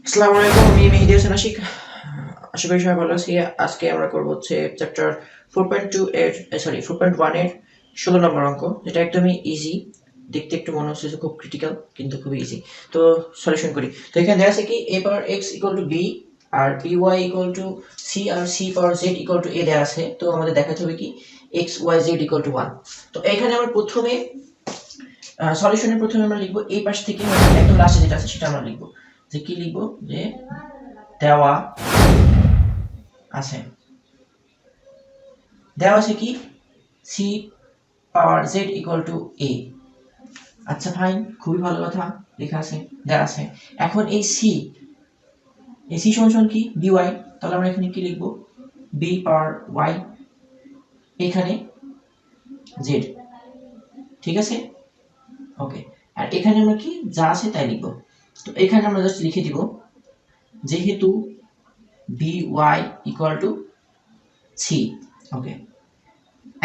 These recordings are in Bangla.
আসসালামু আলাইকুম, আমি মেহেদি হাসান আশিক। আশা করি সবাই ভালো আছি। আজকে আমরা করবো হচ্ছে চ্যাপ্টার 4.2 এর 4.1 এর 16 নম্বর অঙ্ক, যেটা একদমই ইজি। দেখতে একটু মনে হচ্ছে যে খুব ক্রিটিক্যাল, কিন্তু খুবই ইজি। তো সলিউশন করি। তো এখানে দেখা আছে কি a power x equal to b আর by ইকুয়াল টু c আর c power z equal to a দেওয়া আছে। তো আমাদের দেখাতে হবে কি x y z equal two 1। তো এখানে আমরা প্রথমে সলিউশনের প্রথমে আমরা লিখবো এই পাশ থেকে, মানে একদম লাস্টে যেটা আছে সেটা আমরা লিখবো। যে কি লিখবো, যে দেওয়া আছে কি c power z equal to a। আচ্ছা ফাইন, খুবই ভালো কথা, লেখা আছে, দেওয়া আছে। এখন এই c সমান সমান কি by, তাহলে আমরা এখানে কি লিখবো, b পাওয়ার y, এখানে z, ঠিক আছে, ওকে। আর এখানে আমরা কি যা আছে তাই লিখবো। তো এখানে আমরা জাস্ট লিখে দিব যেহেতু by ইকুয়াল টু c, ওকে।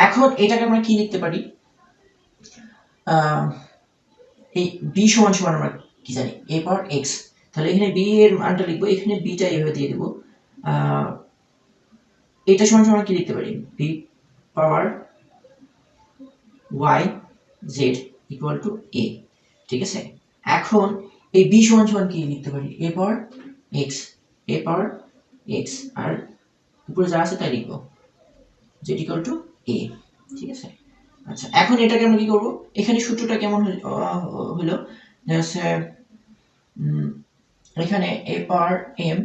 এখন এটাকে আমরা কি লিখতে পারি, এই b সমান সমান আমরা কি জানি, a পাওয়ার x। তাহলে এখানে b এর মানটা লিখবো, এখানে b টা এইভাবে দিয়ে দেব। এটা সমান সমান কি লিখতে পারি, b power y z equal to a, ঠিক আছে। এখন এই b সমান সমান কি লিখতে পারি, a পাওয়ার x, আর উপরে যা আছে তাই লিখবো, z ইকুয়াল টু a, ঠিক আছে। আচ্ছা, এখন এটাকে আমরা কি করব, এখানে সূত্রটা কেমন হলো, এখানে a power n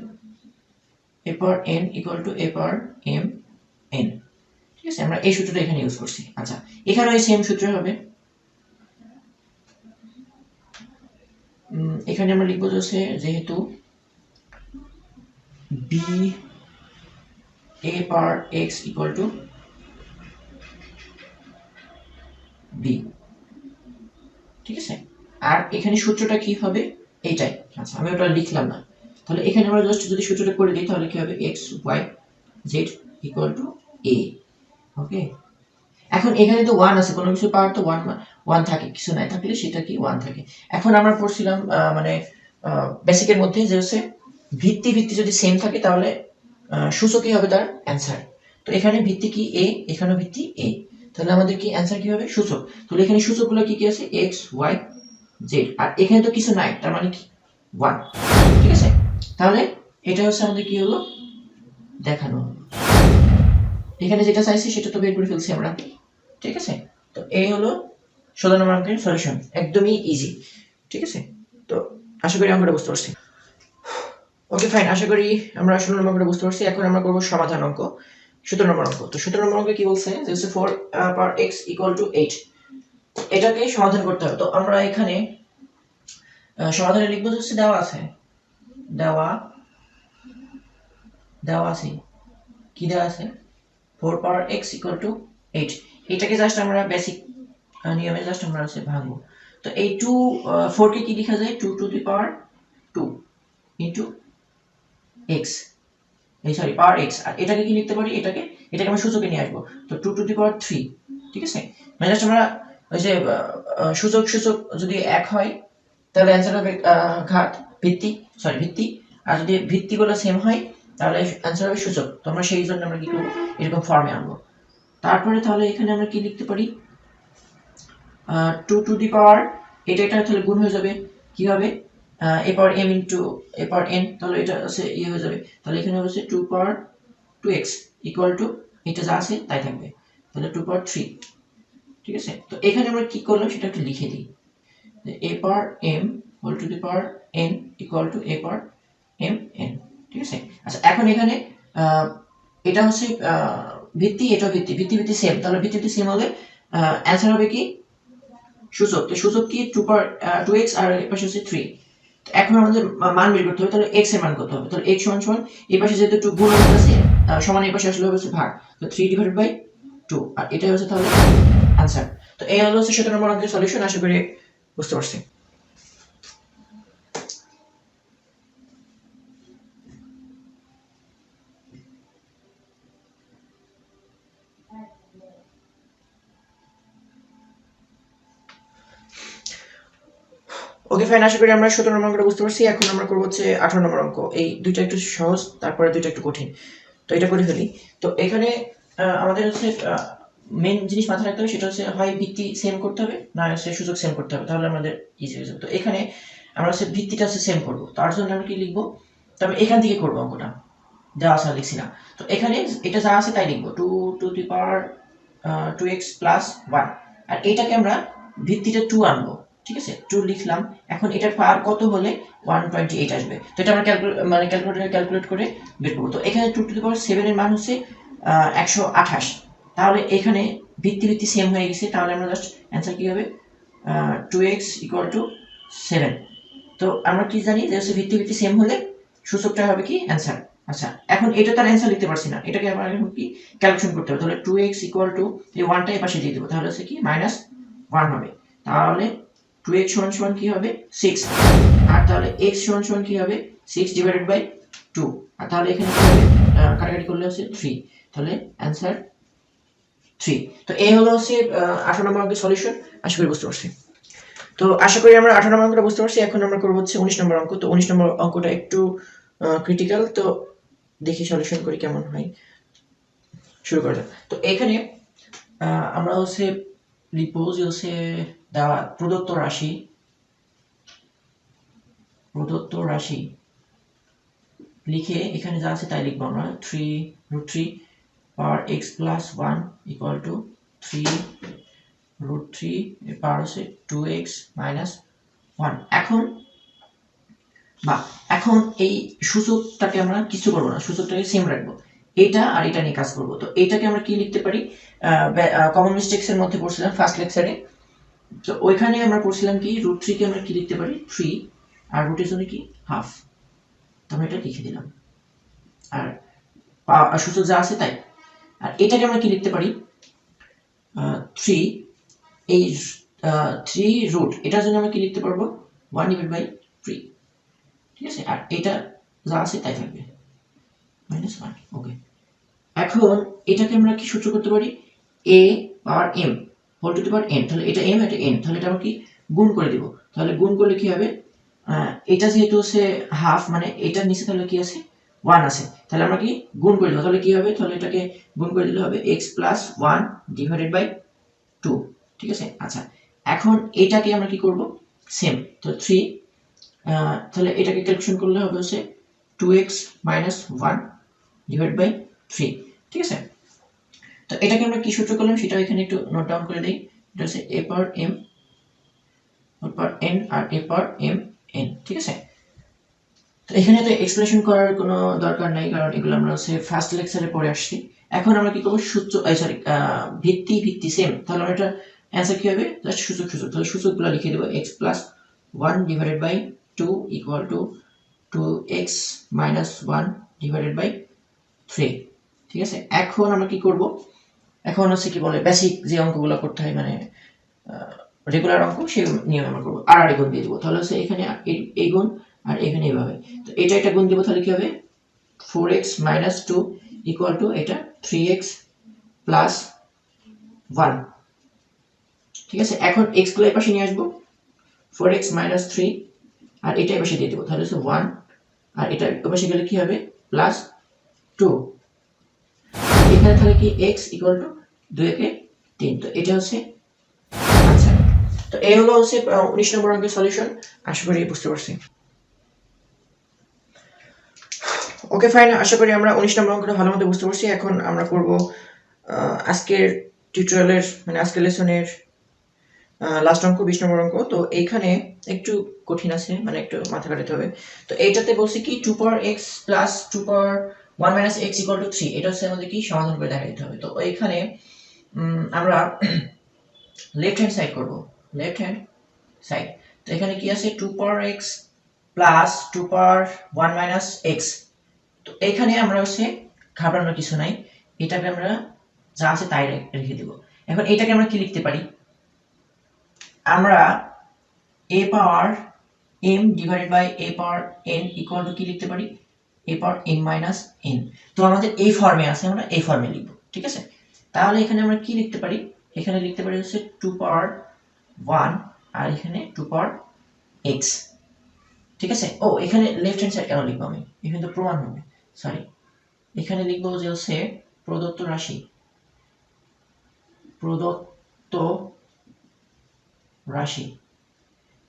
equal to a power m n, ঠিক আছে। আমরা এই সূত্রটা এখানে ইউজ করছি। আচ্ছা, এখানেও এই সেম সূত্র হবে। এখানে আমরা লিখবো যে যেহেতু b a power x equal to b, ঠিক আছে। আর এখানে সূত্রটা কি হবে, এইটাই। আচ্ছা, আমি ওটা লিখলাম না। তাহলে এখানে আমরা জাস্ট যদি সূত্রটা করে দিই, তাহলে কি হবে, x y z equal to a, ওকে। এখন এখানে তো 1 আছে, কোনো কিছু পাওয়ার তো 1 থাকে, কিছু নাই থাকলে সেটা কি 1 থাকে। এখন আমরা পড়ছিলাম মানে বেসিকের মধ্যে যে হচ্ছে ভিত্তি যদি সেম থাকে তাহলে সূচকই হবে তার অ্যান্সার। তো এখানে ভিত্তি কি a, এখানেও ভিত্তি a, তাহলে আমাদের কি অ্যান্সার কি হবে, সূচক। তাহলে এখানে সূচকগুলো কি কি আছে, x y z, আর এখানে তো কিছু নাই, তার মানে কি 1, ঠিক আছে। তাহলে এটা হচ্ছে আমাদের কি হলো, দেখানো। এখানে যেটা চাইছি সেটা তো বের করে ফেলছি আমরা, ঠিক আছে। তো এই হলো 16 নম্বর অঙ্কের সলিউশন, একদমই ইজি, ঠিক আছে। তো আশা করি অঙ্কটা বুঝতে পারছি। ওকে ফাইন, আশা করি আমরা 16 নম্বর অঙ্কটা বুঝতে পারছি। এখন আমরা করবো সমাধান অঙ্ক, 17 নম্বর অঙ্ক। তো 17 নম্বর অঙ্কে কি বলছে, যে হচ্ছে 4 পাওয়ার x ইকুয়াল টু 8, এটাকে সমাধান করতে হবে। তো আমরা এখানে সমাধানে লিখবো হচ্ছে দেওয়া আছে, দেওয়া আছে কি দেওয়া আছে, 4 পাওয়ার x ইকুয়াল টু 8। এটাকে জাস্ট আমরা বেসিক নিয়মে জাস্ট আমরা হচ্ছে ভাঙবো। তো এই 4 কে কি লেখা যায়, 2 two the power 2 into x, এই সরি পাওয়ার x। আর এটাকে কি লিখতে পারি, এটাকে আমরা সূচকে নিয়ে আসবো। তো 2 টু দি পাওয়ার 3, ঠিক আছে। মানে জাস্ট আমরা ওই যে সূচক যদি এক হয় তাহলে অ্যান্সার হবে ঘাত, ভিত্তি। আর যদি ভিত্তিগুলো সেম হয় তাহলে অ্যান্সার হবে সূচক। তো আমরা সেই জন্য আমরা কি করবো, এরকম ফর্মে আনবো। তারপরে তাহলে এখানে আমরা কি লিখতে পারি, 2 টু দি পাওয়ার, এটা তাহলে গুণ হয়ে যাবে, কি হবে, a power m into a power n, তাহলে এটা আছে ইয়ে হয়ে যাবে। তাহলে এখানে হচ্ছে 2 পাওয়ার 2x ইকুয়াল টু, এটা যা আছে তাই থাকবে, তাহলে 2 পাওয়ার 3, ঠিক আছে। তো এখানে আমরা কি করলাম সেটা একটু লিখে দিই, a power m whole to the power n equal to a power m n, ঠিক আছে। আচ্ছা, এখন এখানে এটা হচ্ছে ভিত্তি, এটা ভিত্তি সেম, তাহলে ভিত্তি সেম হলে অ্যান্সার হবে কি সূচক। তো সূচক কি 2x আর এই পাশে হচ্ছে 3। তো এখন আমাদের মান বের করতে হবে, তাহলে x এর মান কত হবে, তাহলে x সমান সমান এই পাশে যেহেতু একটু গুণ আছে, সমান এই পাশে আসলে হচ্ছে ভাগ, তো 3/2, আর এটাই হচ্ছে তাহলে आंसर। তো এই হলো 17 নম্বর অঙ্কের সলিউশন, আশা করি বুঝতে পারছি। ওকে ফাইন, আশা করি আমরা 17 নম্বর অঙ্কটা বুঝতে পারছি। এখন আমরা করবো হচ্ছে 18 নম্বর অঙ্ক। এই দুইটা একটু সহজ, তারপরে দুইটা একটু কঠিন, তো এটা করে ফেলি। তো এখানে আমাদের হচ্ছে মেন জিনিস মাথায় রাখতে হবে, সেটা হচ্ছে হয় ভিত্তি সেম করতে হবে, না হচ্ছে সূচক সেম করতে হবে, তাহলে আমাদের ইজি হয়ে যাবে। তো এখানে আমরা হচ্ছে ভিত্তিটা হচ্ছে সেম করবো, তার জন্য আমরা কি লিখবো, তবে এখান থেকে করবো অঙ্কটা, যা আছে লিখছি না। তো এখানে এটা যা আছে তাই লিখবো, 2 two the power 2x plus 1, আর এটাকে আমরা ভিত্তিটা 2 আনবো, ঠিক আছে, 2 লিখলাম। এখন এটার পাওয়ার কত হলে 128 আসবে, তো এটা আমরা ক্যালকুলেটরে ক্যালকুলেট করে বের করবো। তো এখানে 2 টু দি পাওয়ার 7 এর মান হচ্ছে 128, তাহলে এখানে ভিত্তি ভিত্তি সেম হয়ে গেছে, তাহলে আমরা জাস্ট অ্যান্সার কি হবে, 2x ইকুয়াল টু 7। তো আমরা কি জানি যে হচ্ছে ভিত্তি ভিত্তি সেম হলে সূচকটা হবে কি অ্যান্সার। আচ্ছা, এখন এটা তার অ্যান্সার লিখতে পারছি না, এটাকে আমরা এখন কি ক্যালকুলেশন করতে হবে। তাহলে 2x ইকুয়াল টু এই 1টা এই পাশে দিয়ে দেবো, তাহলে হচ্ছে কি -1 হবে। তাহলে 2x সমান সমান কি হবে 6, আর তাহলে x সমান সমান কি হবে 6 ডিভাইডেড বাই 2, আর তাহলে এখানে কি হবে কাটাকাটি করলে হচ্ছে 3, তাহলে অ্যান্সার 3। তো এই হলো হচ্ছে 18 নম্বর অঙ্কের সলিউশন। আশা করি বুঝতে পারছি। তো আশা করি আমরা 18 নম্বর অঙ্কটা বুঝতে পারছি। এখন আমরা করবো হচ্ছে 19 নম্বর অঙ্ক। তো 19 নম্বর অঙ্কটা একটু ক্রিটিক্যাল, তো দেখি সলিউশন করি কেমন হয়। শুরু করা যাক। তো এখানে আমরা হচ্ছে রিপোজ হচ্ছে দেওয়া প্রদত্ত রাশি লিখে এখানে যা আছে তাই লিখবো আমরা, 3√3 পাওয়ার x প্লাস 1 ইকুয়াল টু 3√3 এর পাওয়ার হচ্ছে 2x মাইনাস 1। এখন এই সূচকটাকে আমরা কিছু করবো না, সূচকটাকে সেম রাখবো, এটা আর এটা নিয়ে কাজ করবো। তো এটাকে আমরা কি লিখতে পারি, কমন মিস্টেক্স এর মধ্যে পড়ছিলাম ফার্স্ট লেকচারে। তো ওইখানে আমরা পড়ছিলাম কি √3 কে আমরা কি লিখতে পারি 3, আর রুটের জন্য কি হাফ, তো আমরা এটা লিখে দিলাম, আর সূচক যা আছে তাই। আর এটাকে আমরা কি লিখতে পারি 3, এই 3 রুট, এটার জন্য আমরা কি লিখতে পারবো 1 ডিভাইড বাই 3, ঠিক আছে, আর এটা যা আছে তাই থাকবে -1। ওকে, এখন এটাকে আমরা কি সূত্র করতে পারি, a power m whole to the power n, তাহলে এটা m এটা n, তাহলে এটা আমরা কি গুণ করে দিব। তাহলে গুণ করলে কি হবে, এটা যেহেতু হচ্ছে হাফ, মানে এটার নিচে তাহলে কি আছে 1 আছে, তাহলে আমরা কি গুণ করে দেব, তাহলে কি হবে, তাহলে এটাকে গুণ করে দিলে হবে x প্লাস 1 ডিভাইডেড বাই 2, ঠিক আছে। আচ্ছা, এখন এটাকে আমরা কি করব সেম, তো 3, তাহলে এটাকে ক্যালকুলেশন করলে হবে হচ্ছে 2x মাইনাস 1 ডিভাইড বাই 3, ঠিক আছে। তো এটাকে আমরা কি সূত্র করলাম সেটা এখানে একটু নোট ডাউন করে দেই, এটা হচ্ছে a power m power n R a power m n, ঠিক আছে। তো এখানে তো এক্সপ্লেনেশন করার কোনো দরকার নাই, কারণ এগুলো আমরা হচ্ছে ফার্স্ট লেকচারে পড়ে আসছি। এখন আমরা কি করব, সূত্র সরি ভিত্তি সেম, তাহলে আমরা এটা অ্যান্সার কি হবে জাস্ট সূচক, তাহলে সূচকগুলো লিখে দেব, x plus 1 divided by 2 equal to 2x minus 1 divided by 3, ঠিক আছে। এখন আমরা কি করব, এখন হচ্ছে কি বলে বেসিক যে অঙ্কগুলো করতে হয়, মানে রেগুলার অঙ্ক, সেই নিয়ম আমরা করবো, আর গুণ দিয়ে দেবো, তাহলে হচ্ছে এখানে এই গুণ আর এখানে এইভাবে, তো এটা একটা গুণ দেবো, তাহলে কি হবে 4x মাইনাস 2 ইকুয়াল টু এটা 3x প্লাস 1, ঠিক আছে। এখন x গুলো এই পাশে নিয়ে আসবো, 4x মাইনাস 3 আর এটা এই পাশে দিয়ে দেবো, তাহলে হচ্ছে 1, আর এটা এই পাশে গেলে কি হবে প্লাস 2, এখানে তাহলে কি x ইকুয়াল টু 2 কে 3, তো এটা হচ্ছে আনসার। তো এই হলো হচ্ছে 19 নম্বর অঙ্কের সলিউশন। আশা করি বুঝতে পারছি। ওকে ফাইন, আশা করি আমরা 19 নম্বর অঙ্কটা ভালো মতো বুঝতে পারছি। এখন আমরা করব আজকের টিউটোরিয়ালের, মানে আজকের লেসনের লাস্ট অঙ্ক 20 নম্বর অঙ্ক। তো এইখানে একটু কঠিন আছে, মানে একটু মাথা কাটাতে হবে। তো এইটাতে বলছি কি 2 power x plus 2 power 1 minus x equal to 3, এটা হচ্ছে আমাদের কি সমাধান করে দেখা দিতে হবে। তো এইখানে আমরা লেফট হ্যান্ড সাইড করব, লেফট হ্যান্ড সাইড। তো এখানে কি আছে 2 পাওয়ার x প্লাস 2 পাওয়ার 1 মাইনাস x, তো এখানে আমরা হচ্ছে ঘাবড়ানোর কিছু নাই, এটাকে আমরা যা আছে তাই রেখে দেব। এখন এটাকে আমরা কি লিখতে পারি, আমরা a power m divided by a power n equal to কি লিখতে পারি a power m minus n। তো আমাদের এই ফর্মে আছে, আমরা এই ফর্মে লিখব, ঠিক আছে। তাহলে এখানে আমরা কি লিখতে পারি, এখানে লিখতে পারি হচ্ছে 2 পাওয়ার 1 আর এখানে 2 পাওয়ার x, ঠিক আছে। ও এখানে লেফট হ্যান্ড সাইড কেন লিখবো আমি, এখানে তো প্রমাণ হবে, সরি, এখানে লিখবো যে হচ্ছে প্রদত্ত রাশি, প্রদত্ত রাশি,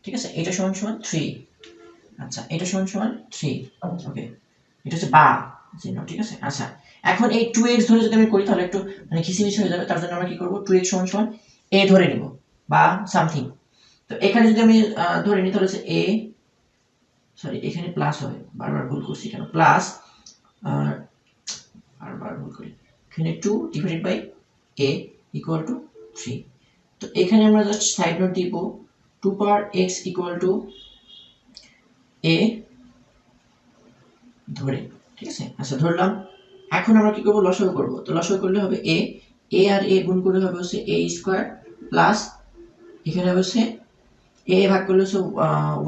ঠিক আছে, এটা সমান সমান 3, আচ্ছা এটা সমান সমান 3, ওকে, এটা হচ্ছে বা চিহ্ন, ঠিক আছে। আচ্ছা এখন এই 2x ধরে যদি আমি করি তাহলে একটু মানে খিচিমিচি হয়ে যাবে, তার জন্য আমরা কি করব 2x সমান সমান a ধরে নিব বা সামথিং। তো এখানে যদি আমি ধরে নিই তাহলে হচ্ছে a, সরি এখানে প্লাস হবে, বারবার ভুল করছি কেন, প্লাস বারবার ভুল করি, এখানে 2 divided by a equal to 3। তো এখানে আমরা জাস্ট সাইড নোট দিব 2 power x equal to a ধরে, ঠিক আছে। আচ্ছা ধরলাম, এখন আমরা কি করব, লসাগু করব। তো লসাগু করলে হবে a, a আর a গুণ করলে হবে হচ্ছে a স্কয়ার প্লাস এখানে হবে হচ্ছে a ভাগ করলে হচ্ছে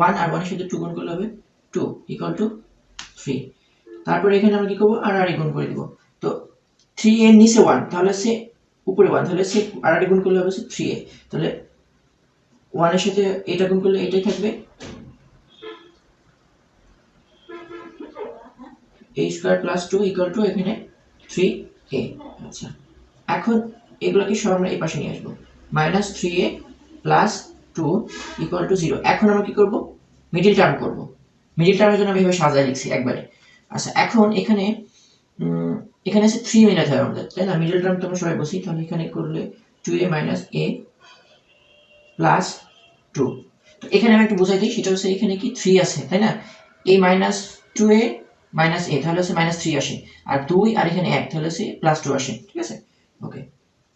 1 আর 1 এর সাথে 2 গুণ করলে হবে 2 ইকুয়াল টু 3। তারপর এখানে আমরা কি করব, আর আর গুণ করে দিব। তো 3 এর নিচে 1 তাহলে হচ্ছে উপরে 1, তাহলে হচ্ছে আর আর গুণ করলে হবে হচ্ছে 3a, তাহলে 1 এর সাথে এটা গুণ করলে এটাই থাকবে a square plus 2 equal two এখানে 3a। আচ্ছা এখন এগুলোকে সব আমরা এই পাশে নিয়ে আসবো, minus 3a plus 2 equal two 0। এখন আমরা কি করব, মিডল টার্ম করব। মিডল টার্মের জন্য আমি এভাবে সাজায় লিখছি একবারে। আচ্ছা এখন এখানে এখানে আছে 3 মিনিট হয় আমাদের, তাই না, মিডল টার্ম তোমরা সবাই বসি, তাহলে এখানে করলে 2a মাইনাস a প্লাস 2। তো এখানে আমি একটু বোঝাই দিই, সেটা হচ্ছে এখানে কি 3 আছে, তাই না, a minus 2a minus a তাহলে হচ্ছে মাইনাস 3 আসে, আর 2 আর এখানে 1 তাহলে হচ্ছে প্লাস 2 আসে, ঠিক আছে। ওকে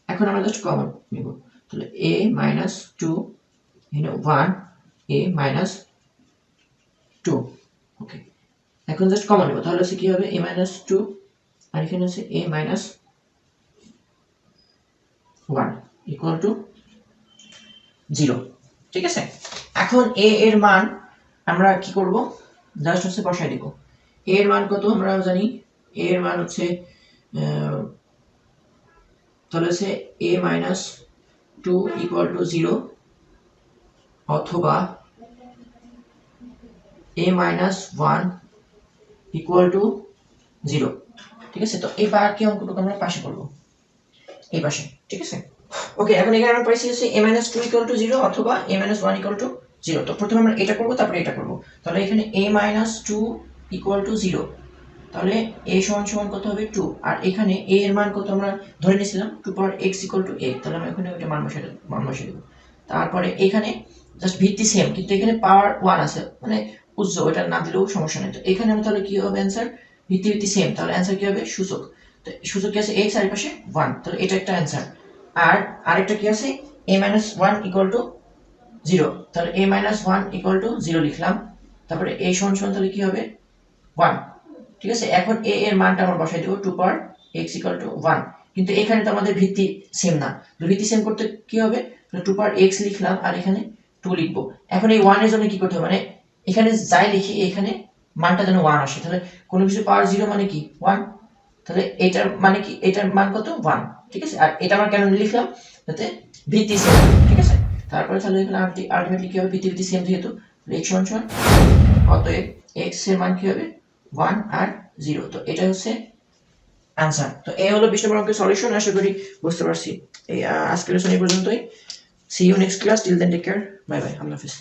এখন আমরা জাস্ট কমন নিব, তাহলে a মাইনাস 2 এখানে 1 a মাইনাস 2, ওকে এখন জাস্ট কমন নিব, তাহলে হচ্ছে কি হবে a মাইনাস 2 আর এখানে হচ্ছে a মাইনাস 1 ইকুয়াল টু 0, ঠিক আছে। এখন a এর মান আমরা কি করব, জাস্ট হচ্ছে বসাই দিব। a এর মান কত আমরা জানি, a এর মান হচ্ছে তাহলে হচ্ছে a মাইনাস 2 ইকুয়াল টু 0 অথবা a মাইনাস 1 ইকুয়াল টু 0, ঠিক আছে। তো এই বাকি অঙ্কটুকু আমরা পাশে করব, এই পাশে, ঠিক আছে। ওকে এখন এখানে আমরা পাইছি হচ্ছে a মাইনাস 2 ইকুয়াল টু 0 অথবা a মাইনাস 1 ইকুয়াল টু 0। তো প্রথমে আমরা এটা করব তারপরে এটা করব, তাহলে এখানে a মাইনাস 2 ইকুয়াল টু 0, তাহলে a সমান সমান কত হবে 2, আর এখানে a এর মান কত আমরা ধরে নিয়েছিলাম 2 power x equal to a, তাহলে আমরা এখানে ওটা মান বসিয়ে দেব। তারপরে এখানে জাস্ট ভিত্তি সেম, কিন্তু এখানে পাওয়ার 1 আছে মানে উজ্জ্ব, এটা না দিলেও সমস্যা নেই। তো এখানে আমি তাহলে কি হবে অ্যান্সার, ভিত্তি সেম, তাহলে অ্যান্সার কি হবে সূচক, তো সূচক কি আছে x আর পাশে 1, তাহলে এটা একটা অ্যান্সার। আর আরেকটা কি আছে a মাইনাস 1 ইকুয়াল টু 0, তাহলে a মাইনাস 1 ইকুয়াল টু 0 লিখলাম, তারপরে a সমান সমান তাহলে কি হবে 1, ঠিক আছে। এখন a এর মানটা আমরা বসাই দেব 2 পাওয়ার x ইকুয়াল টু 1, কিন্তু এখানে তো আমাদের ভিত্তি সেম না, তো ভিত্তি সেম করতে কি হবে 2 পাওয়ার x লিখলাম আর এখানে 2 লিখবো। এখন এই 1 এর জন্য কি করতে হবে, মানে এখানে যাই লিখি এখানে মানটা যেন 1 আসে, তাহলে কোনো কিছু পাওয়ার 0 মানে কি 1, তাহলে এটার মানে কি এটার মান কত 1, ঠিক আছে। আর এটা আমরা কেন লিখলাম, যাতে ভিত্তি সেম, ঠিক আছে। তারপরে তাহলে এখানে আলটিমেটলি কি হবে, ভিত্তি সেম যেহেতু x সমান সমান, অতএব x এর মান কি হবে 1 আর 0, তো এটা হচ্ছে आंसर। तो ए হলো 20 নম্বর অঙ্কের সলিউশন। আশা করি বুঝতে পারছি। এই আজকের লেসন এই পর্যন্তই। See you next class. Till then take care. Bye bye. আল্লাহ হাফেজ।